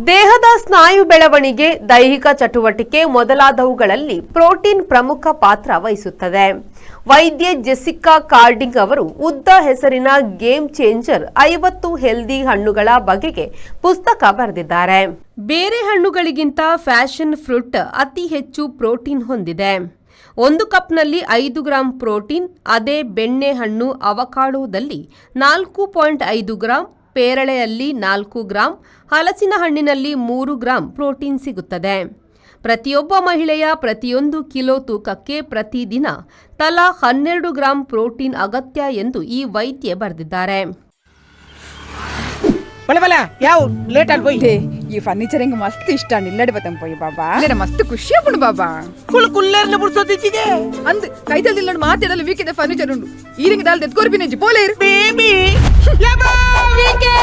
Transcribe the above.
ದೇಹದ ಸ್ನಾಯು ಬೆಳವಣಿಗೆ, ದೈಹಿಕ ಚಟುವಟಿಕೆ ಮೊದಲಾದವುಗಳಲ್ಲಿ ಪ್ರೋಟೀನ್ ಪ್ರಮುಖ ಪಾತ್ರ ವಹಿಸುತ್ತದೆ. ವೈದ್ಯೆ ಜೆಸಿಕಾ ಕಾರ್ಡಿಂಗ್ ಅವರು ಉದ್ದ ಹೆಸರಿನ ಗೇಮ್ ಚೇಂಜರ್ 50 ಹೆಲ್ದಿ ಹಣ್ಣುಗಳ ಬಗೆಗೆ ಪುಸ್ತಕ ಬರೆದಿದ್ದಾರೆ. ಬೇರೆ ಹಣ್ಣುಗಳಿಗಿಂತ ಫ್ಯಾಷನ್ ಫ್ರೂಟ್ ಅತಿ ಹೆಚ್ಚು ಪ್ರೋಟೀನ್ ಹೊಂದಿದೆ. 1 ಕಪ್ನಲ್ಲಿ 5 ಗ್ರಾಂ ಪ್ರೋಟೀನ್. ಅದೇ ಬೆಣ್ಣೆ ಹಣ್ಣು ಅವಕಾಡೋದಲ್ಲಿ 4.5 ಗ್ರಾಂ, ಪೇರಳೆಯಲ್ಲಿ 4 ಗ್ರಾಂ, ಹಲಸಿನ ಹಣ್ಣಿನಲ್ಲಿ 3 ಗ್ರಾಂ ಪ್ರೋಟೀನ್ ಸಿಗುತ್ತದೆ. ಪ್ರತಿಯೊಬ್ಬ ಮಹಿಳೆಯ ಪ್ರತಿಯೊಂದು ಕಿಲೋ ತೂಕಕ್ಕೆ ಪ್ರತಿದಿನ ತಲಾ 12 ಗ್ರಾಂ ಪ್ರೋಟೀನ್ ಅಗತ್ಯ ಎಂದು ಈ ವೈದ್ಯೆ ಬರೆದಿದ್ದಾರೆ. ಯಾವ ಲೇಟ್ ಆಗಿ పోయి ఈ ఫర్నిచర్ ఇంక మస్తు ఇష్టాన్ని ఇల్లడి పోతాం పోయి బాబా లేన మస్తు ಖುಷಿ ಅಪ್ಪಡು ಬಾಬಾ ಕುಲ್ಲರ್ನ ಬುಡ್ಸೋದಿಚ್ಚಿಗೆ ಅಂದ್ ಕೈತಲ್ ಇಲ್ಲಡ್ ಮಾತಾಡಲ್ಲ ವೀಕಿದೆ ಫರ್ನಿಚರ್ ಉಂಡು ಈರಿಂಗ ದಾಲ್ ತೆತ್ಕೋರ್ಬಿನೆಂಜಿ ಪೋಲೇರು ಬೇಬಿ ವೀಕೆ